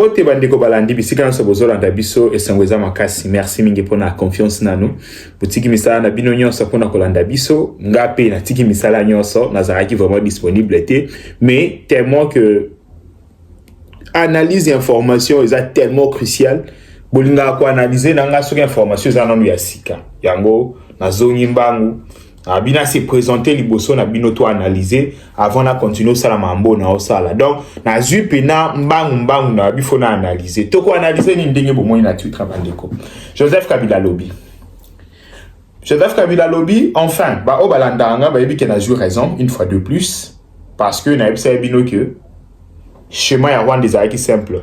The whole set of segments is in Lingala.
Mbote bandeko balandi bisika na sobozola ndabiso esangweza makasi. Merci mingi pona confiance nanu. Butiki misala na bino nyonso pona kolanda biso. Ngape na tiki misala nyonso nazaraki vraiment disponible té. Mais tellement que analyse information est tellement crucial. Bolinga ko analyser nanga soki information za nanu ya sika. Yango na zongi mbangu. Bina se présenter liboso na bino to analyser avant na continuer ça la mambo na osala. Donc na zui pena mbangu na bifo na analyser. To ko analyser ni ndenge bo moyi na Twitter bandeko. Joseph Kabila Lobby. Joseph Kabila Lobby enfin ba o balanda nga ba yebi ke na joué raison une fois de plus parce que na yebisa bino que chemin ya Rwanda ezalaki simple.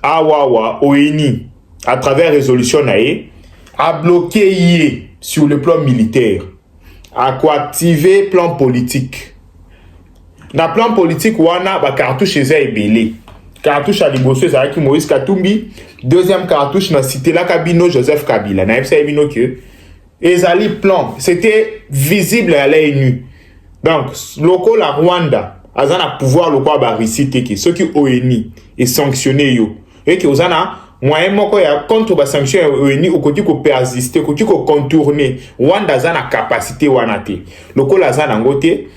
Awawa ONU à travers résolution nae a bloqué yé sur le plan militaire. À quoi activer plan politique. Dans plan politique, wana ba cartouche eza ebele. Cartouche à liboso ezalaki Moïse Katumbi, deuxième cartouche na cité la Kabino Joseph Kabila. Na FCA bino que ezali plan, c'était visible à l'œil nu. Donc, loko la Rwanda, azana pouvoir loko ba risite ki ceux qui ONU et sanctionner yo. Et que ozana moyen moko ya contre ba sanction ONU okoti ko persister, okoti ko contourner. Rwanda zana capacité wana te. Loko la zana ngote,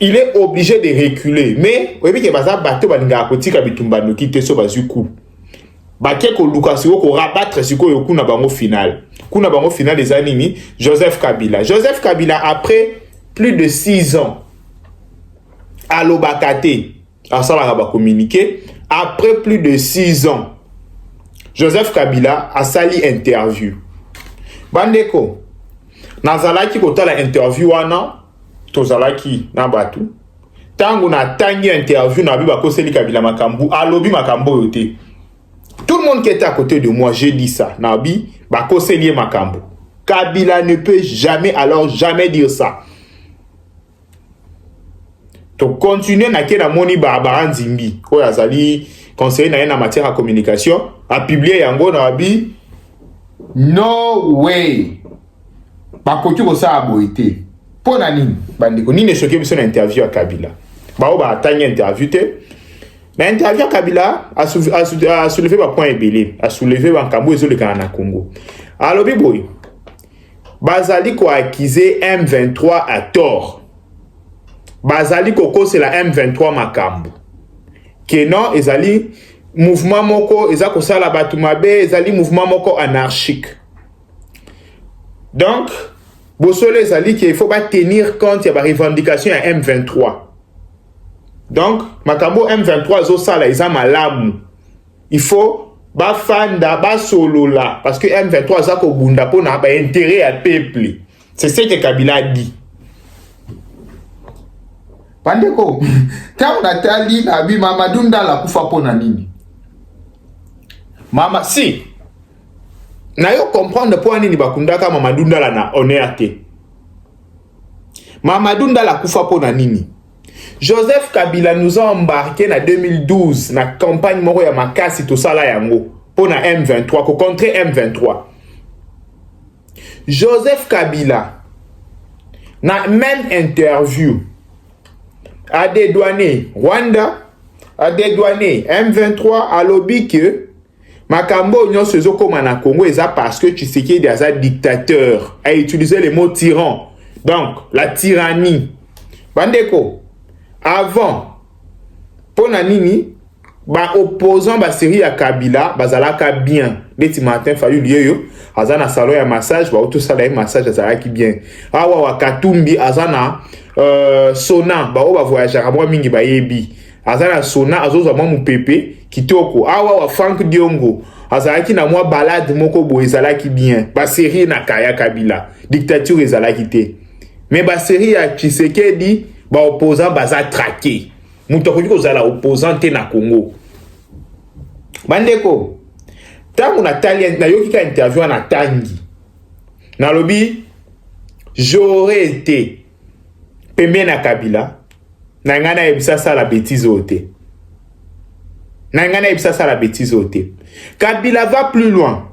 il est obligé de reculer. Mais oyebi ke baza bato balinga kotika bitumba noki te so bazuku. Baké ko lukasi ko rabattre siko yo kuna bango final. Kuna bango final des animi Joseph Kabila. Joseph Kabila après plus de 6 ans à l'Obakate, à ça va communiquer après plus de 6 ans. Joseph Kabila a sali interview. Bandeko, nazalaki kotala interview wana, tozalaki na batu. Tango na tangi interview na biba koseli Kabila makambu, alobi makambo yote. Tout le monde qui était à côté de moi, j'ai dit ça. Nabi, ba koseli makambu. Kabila ne peut jamais, alors jamais dire ça. To continuer na kena moni Barbara Nzimbi, ko yazali conseiller na matière de communication, a publié yango na bi no way. Ba koki ko sa aboité. Pona nini bandiko nini choqué biso na interview à Kabila. Ba o ba atanya interview te. Na interview à Kabila a soulevé ba point ebele, a soulevé ba nkambo ezole kana na Congo. Alobi boy. Bazali ko accuser M23 à tort. Bazali koko c'est la M23 makambo. Kenon ezali mouvement moko ezako sala batu mabe ezali mouvement moko anarchique. Donc bosole ezali qu'il faut pas tenir compte ya ba revendication ya M23. Donc makambo M23 zo sala eza malamu. Il faut ba fanda ba solola parce que M23 zako bunda pona ba intérêt à peuple. C'est ce que Kabila a dit. Pandeko, quand on a tali na bi Mamadou Ndala kufa pona nini? Mama si. Na yo comprendre pour nini bakundaka Mamadou Ndala na honnêteté. Mamadou Ndala kufa pona nini? Joseph Kabila nous a embarqué en 2012 na campagne moko ya makasi to sala yango pona M23 ko contre M23. Joseph Kabila na même interview a dédouané Rwanda, a dédouané M23, a lobby que makambo nyon se koma na Congo eza parce que Tshisekedi est un dictateur, a utilisé le mot tyran. Donc la tyrannie. Bandeko, avant pona nini ba opposant ba série ya Kabila bazalaka bien. Beti Martin Fayulu yeyo azana salon ya massage ba auto sala ya massage azalaki bien. Awa wa Katumbi azana sona ba o ba voyager amwa mingi ba yebi azana sona azoza mwa mupepe kitoko. Awa wa Frank Diongo azalaki na mwa balade moko bo ezalaki bien. Ba série na Kaya Kabila dictature ezalaki te. Mais ba série ya Tshisekedi ba opposant baza traqué. Muto ko kozala opposant te na Congo. Bandeko tangu Natalia na yoki ka interview na tangi. Na lobi j'aurais été pembe na Kabila na ngana ebisa sala bêtise ote. Na ngana ebisa sala bêtise ote. Kabila va plus loin.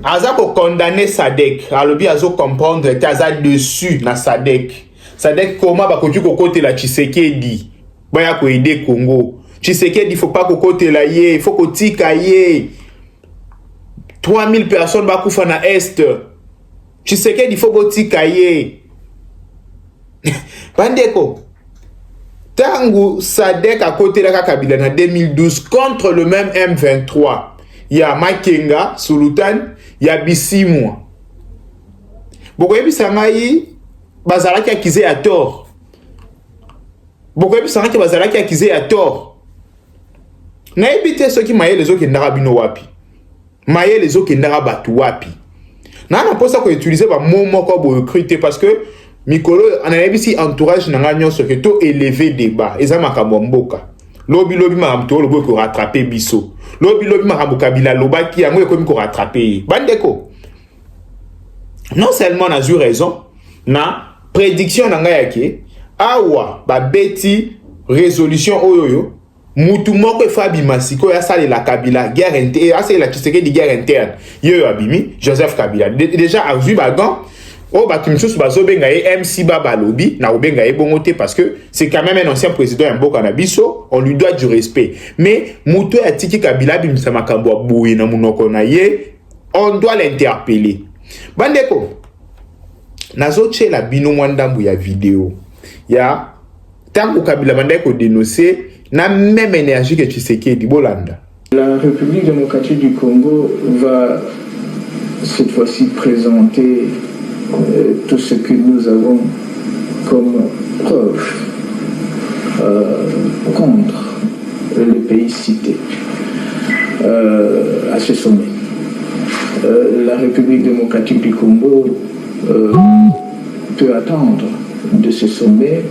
Aza ko condamner Sadek, alobi azo comprendre que aza dessus na Sadek. Sadek comment ba koki ko kote la Tshisekedi. Baya ko aider Congo. Tshisekedi, il faut pas qu'on côté là, il faut qu'on tika yé. 3000 personnes va koufa na est. Tshisekedi, il faut qu'on tika yé. Bandeko. Tangu Sadek à côté de la Kabila en 2012 contre le même M23. Il y a Makenga, Sultan, il y a Bissimwa. Beaucoup de Sangaï, Bazalaki accusé à tort. Beaucoup de Sangaï, Bazalaki accusé à tort. N'a évité ceux qui maillent les autres qui n'ont pas wapi. Maillent les autres qui n'ont pas wapi. N'a pas ça qu'on utilise par moment pour recruter parce que Mikolo, on a ici entourage n'a pas ce que tout élevé débat. Et ça m'a kamomboka. Lobi maramto lobo ko rattraper biso. Lobi marambo kabila loba qui a ngwe ko rattraper. Bandeko. Non seulement on a eu raison, na prédiction na ngayake awa ba beti résolution oyoyo mutu moko fabi masiko ya sale la kabila guerre interne, asa la Tshisekedi guerre interne. Yo abimi Joseph Kabila déjà a vu bagan. Oh, bah, kimchus bazobenga MC Baba Lobi, na obenga bongote parce que c'est quand même un ancien président en Mboka na biso, on lui doit du respect. Mais Moutou a tiki Kabila bimisa makambo aboué na munoko na ye, on doit l'interpeller. Bandeko, nazo tche la bino mwandambu ya vidéo. Ya tangu Kabila bandeko dénoncer na même énergie que Tshisekedi Bolanda. La République démocratique du Congo va cette fois-ci présenter tout ce que nous avons comme preuve contre le pays cité à ce sommet. La République démocratique du Congo peut attendre de ce sommet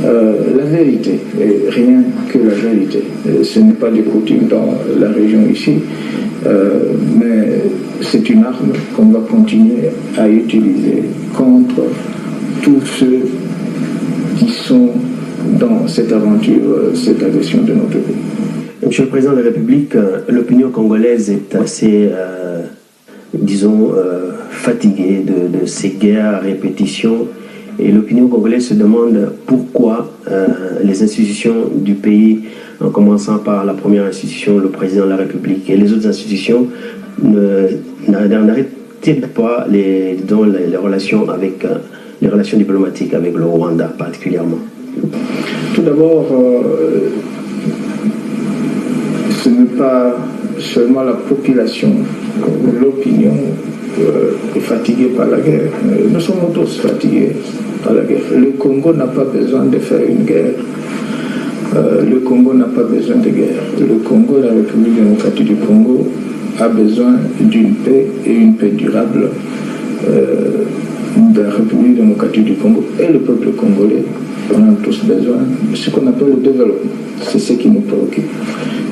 la vérité, et rien que la vérité. Ce n'est pas des coutumes dans la région ici, mais c'est une arme qu'on va continuer à utiliser contre tous ceux qui sont dans cette aventure, cette agression de notre pays. Monsieur le Président de la République, l'opinion congolaise est assez, disons, fatiguée de ces guerres à répétition. Et l'opinion congolaise se demande pourquoi les institutions du pays, en commençant par la première institution, le président de la République, et les autres institutions, n'arrêtent pas les relations avec les relations diplomatiques avec le Rwanda particulièrement. Tout d'abord, ce n'est pas seulement la population, l'opinion est fatiguée par la guerre. Nous sommes tous fatigués par la guerre. Le Congo n'a pas besoin de faire une guerre. Le Congo n'a pas besoin de guerre. Le Congo, la République démocratique du Congo, a besoin d'une paix et une paix durable de la République démocratique du Congo et le peuple congolais. On a tous besoin de ce qu'on appelle le développement. C'est ce qui nous préoccupe.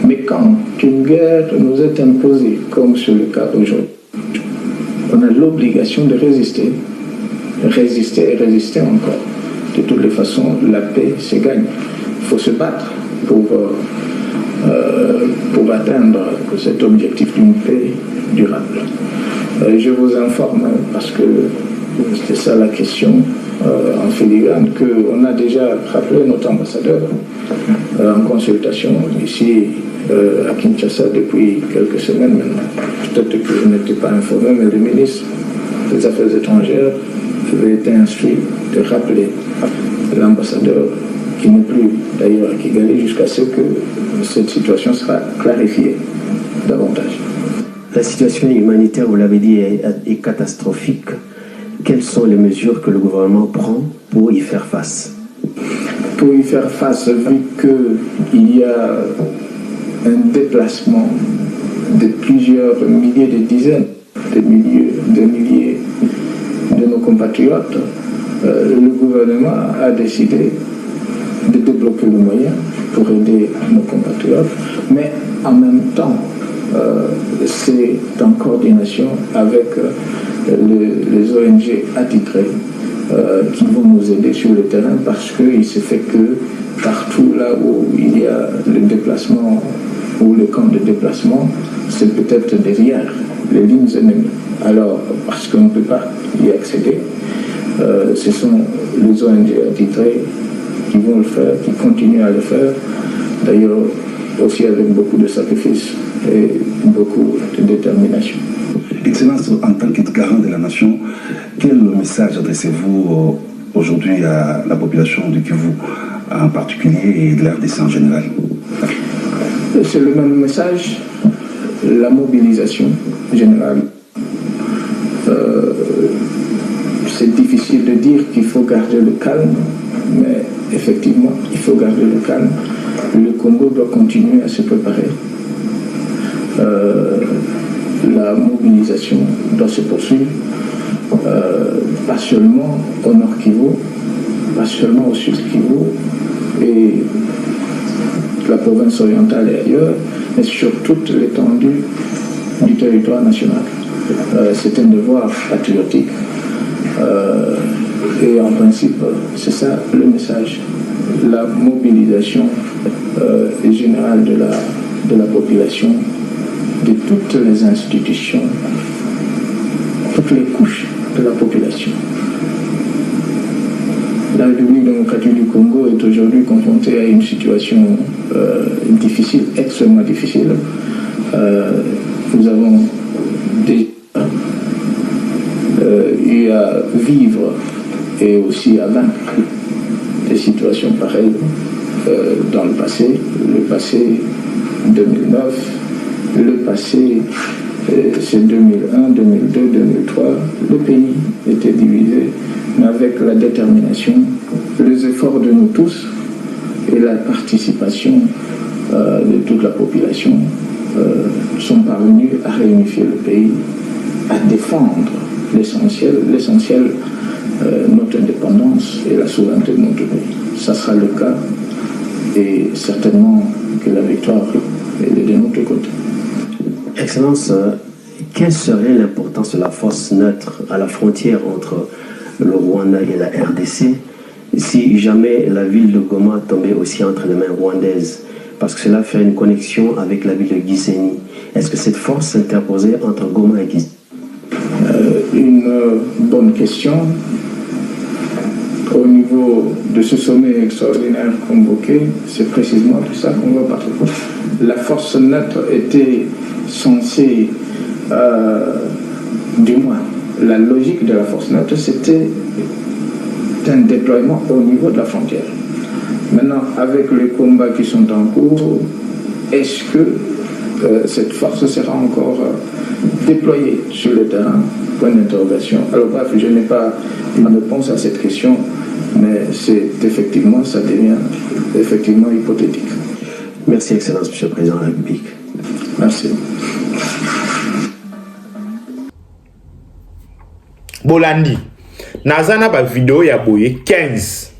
Mais quand une guerre nous est imposée, comme c'est le cas aujourd'hui, on a l'obligation de résister. Résister et résister encore. De toutes les façons, la paix se gagne. Il faut se battre pour atteindre cet objectif d'une paix durable. Je vous informe, parce que c'était ça la question en filigrane, qu'on a déjà rappelé notre ambassadeur en consultation ici à Kinshasa depuis quelques semaines maintenant. Peut-être que je n'étais pas informé, mais le ministre des Affaires étrangères avait été instruit de rappeler l'ambassadeur, qui n'est plus d'ailleurs à Kigali, jusqu'à ce que cette situation sera clarifiée davantage. La situation humanitaire, vous l'avez dit, est catastrophique. Quelles sont les mesures que le gouvernement prend pour y faire face? Pour y faire face, vu qu'il y a un déplacement de plusieurs milliers, de dizaines de milliers de nos compatriotes, le gouvernement a décidé de débloquer le moyen pour aider nos compatriotes, mais en même temps, c'est en coordination avec les ONG attitrées qui vont nous aider sur le terrain, parce qu'il se fait que partout là où il y a le déplacement ou le camp de déplacement, c'est peut-être derrière les lignes ennemies. Alors, parce qu'on ne peut pas y accéder, ce sont les ONG attitrées qui vont le faire, qui continuent à le faire, D'ailleurs, aussi avec beaucoup de sacrifices et beaucoup de détermination. Excellence, en tant que garant de la nation, quel message adressez-vous aujourd'hui à la population du Kivu en particulier et de la RDC en général? C'est le même message, la mobilisation générale. C'est difficile de dire qu'il faut garder le calme, mais effectivement, il faut garder le calme. Le Congo doit continuer à se préparer. La mobilisation doit se poursuivre, pas seulement au Nord Kivu, pas seulement au Sud Kivu et la province orientale et ailleurs, mais sur toute l'étendue du territoire national. C'est un devoir patriotique et en principe, c'est ça le message. La mobilisation générale de la population, de toutes les institutions, toutes les couches de la population. La République démocratique du Congo est aujourd'hui confrontée à une situation difficile, extrêmement difficile. Nous avons déjà eu à vivre et aussi à vaincre des situations pareilles dans le passé 2009, le passé c'est 2001, 2002, 2003, le pays était divisé, mais avec la détermination, les efforts de nous tous et la participation de toute la population sont parvenus à réunifier le pays, à défendre l'essentiel, notre indépendance et la souveraineté de notre pays. Ça sera le cas et certainement que la victoire est de notre côté. Excellence, quelle serait l'importance de la force neutre à la frontière entre le Rwanda et la RDC si jamais la ville de Goma tombait aussi entre les mains rwandaises? Parce que cela fait une connexion avec la ville de Gisenyi. Est-ce que cette force s'interposait entre Goma et Gisenyi? Une bonne question. Au niveau de ce sommet extraordinaire convoqué, c'est précisément de ça qu'on va parler. La force neutre était censée, du moins, la logique de la force neutre, c'était un déploiement au niveau de la frontière. Maintenant, avec les combats qui sont en cours, est-ce que cette force sera encore déployée sur le terrain? Point d'interrogation. Alors bref, je n'ai pas une réponse à cette question, mais c'est effectivement, ça devient effectivement hypothétique. Merci, Excellence, Monsieur le Président de la République. Merci. Bolandi, nazana ba vidéo ya boye 15.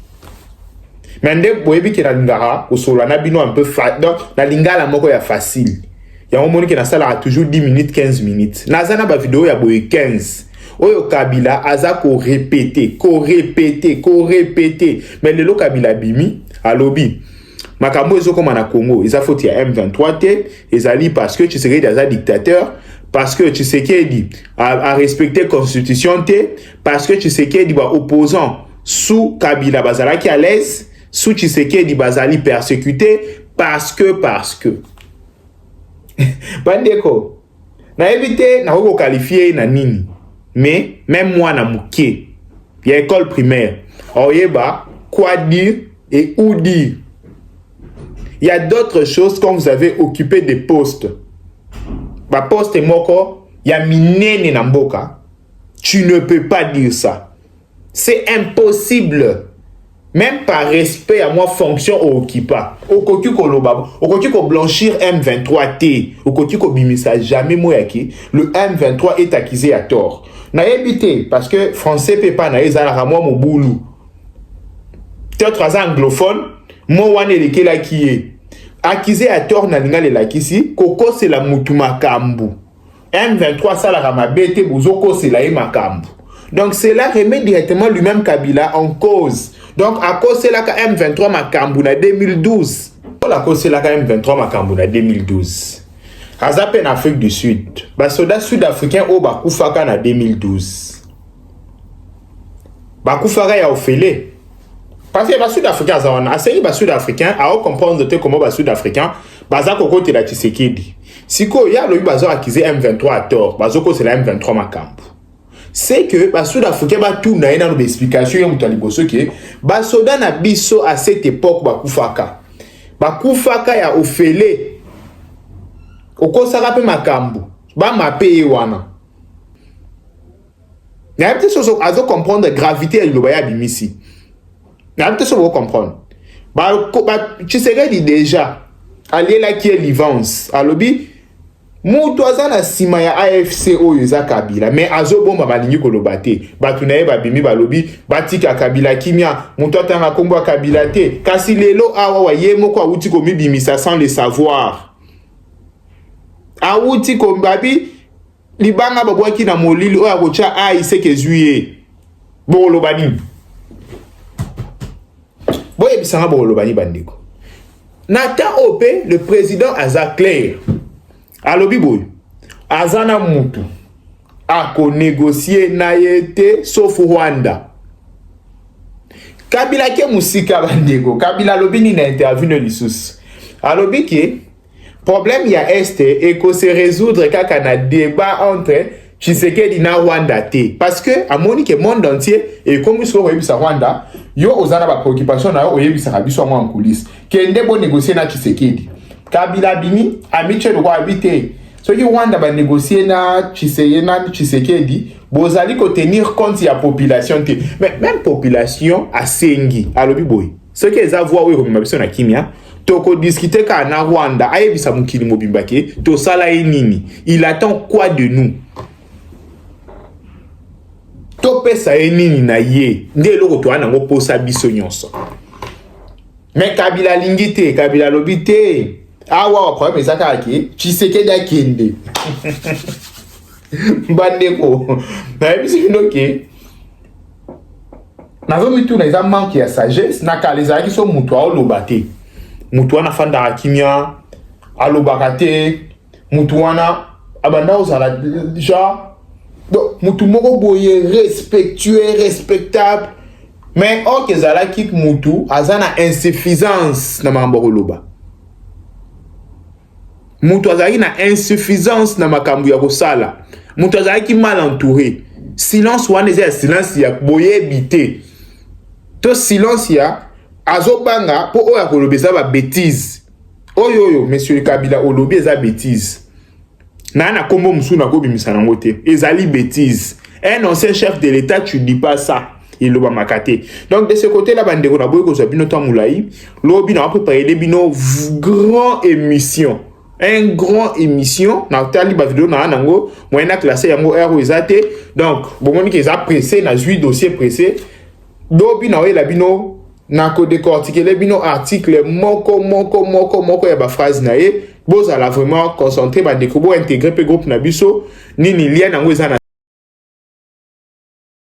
Mende boye bi na lingara osola na bino un peu donc na lingala moko ya facile. Ya omoni ke na sala toujours 10 minutes 15 minutes. Nazana ba vidéo ya boye 15. Oyo Kabila aza ko répéter. Mais lelo Kabila bimi alobi makambo ezo koma na Congo, eza faute ya M23 te, ezali parce que Tshisekedi aza dictateur, parce que Tshisekedi a respecté constitution te, parce que Tshisekedi ba opposant sous Kabila bazalaki à l'aise, sous Tshisekedi bazali persécuté, parce que bandeko na éviter na ko qualifier na nini, mais même moi na muké ya école primaire oyeba quoi dire et où dire. Il y a d'autres choses quand vous avez occupé des postes. Ba poste moko ya minene na mboka, tu ne peux pas dire ça. C'est impossible. Même par respect à moi fonction au okipa. Okoki ko loba, okoki ko blanchir M23 T, okoki ko bimisa jamais moyaki. Le M23 est accusé à tort. Na évité parce que français peut pas na ezala ramwa mobulu. Peut-être anglophone, moi wane lekela qui est accusé à tort na linga le lakisi, koko c'est la mutuma kambu. M23 ça la ramabete buzoko c'est la makambu. Donc cela remet directement lui-même Kabila en cause. Donc à cause c'est la M23 makambu na 2012. La cause c'est la M23 makambu na 2012. Azap en Afrique du Sud. Ba soda sud-africain o bakufaka na 2012. Bakufaka ya ofele. parce que ba sud-africain za wana asengi ba sud-africain a comprendre te comment ba sud-africain baza kokote la Tshisekedi siko ya lobi bazo accuser M23 à tort bazo ko c'est la M23 makambo c'est que ba sud-africain ba tout na ina no explication ya mutali boso ke ba soda na biso à cette époque ba kufaka ya ofele okosaka pe makambo ba mape wana na peut so azo comprendre gravité ya loba ya bimisi na peut so comprendre ba Tshisekedi déjà aller là qui est l'ivance alobi mutu aza na sima ya AFC oyo eza Kabila mais azo bomba balingi koloba te batu na ye babimi balobi batika Kabila kimia mutu atanga kombo Kabila te kasi lelo awa wa ye moko awuti komibimisa sans le savoir awuti kombabi libanga babwaki na molili oyo akocha aiseke zuye boloba nini boye bisanga boloba ni bandeko Nathan Opé, le président Aza Claire, alobi boy, Azana Moutou, a négocié naïete sauf Rwanda. Kabila ke musika bandeko, Kabila lobi ni na interview no lisus. Alobi ke problème ya este et que se résoudre kaka na débat entre Tshisekedi na Rwanda te parce que a moni ke monde entier et comme so oyebisa Rwanda yo ozana ba préoccupation na yo oyebisa biso mo en coulisses kende bo négocier na Tshisekedi Kabila bini amiche lo habiter so ki Rwanda ba négocier na Tshisekedi bozali ko tenir compte ya population te mais même population asengi alobi boy ce que eza voix we ko biso na kimia toko discuter ka na Rwanda ayebisa mukili mobimba ke to sala nini il attend quoi de nous topesa nini na ye nde eloko to ana ngo posa biso nyonso mais Kabila lingite Kabila lobite awa wa problème ezaka ki Tshisekedi akende bandeko na ebisi finoke na zomi tu na eza manque ya sagesse na kaleza ki so mutu aloba te mutu wana fanda akimia alobaka te mutu wana abanda ozala genre donc mutu moko boye respectueux respectable mais ok ezala ki mutu azana insuffisance na makambo koloba mutu azali na insuffisance na makambo ya kosala mutu azali ki mal entouré silence wana eza silence ya boye bité to silence ya azobanga po oya kolobeza ba bêtise oyo monsieur Kabila olobi eza bêtise na kombo musu na ko bimisa nango te ezali bêtise un ancien chef de l'état tu dis pas ça il loba makate donc de ce côté là bandeko na boye ko zabino tamulai lobi na préparer des bino grand émission un grand émission na tali ba vidéo na nango moyena classé yango R ezate donc bomoni ke za pressé na jui dossier pressé lobi na la bino na ko décortiquer les bino article moko ya ba phrase na ye boza la vraiment concentré ba découvrir intégrer pe groupe na biso nini lien nango ezana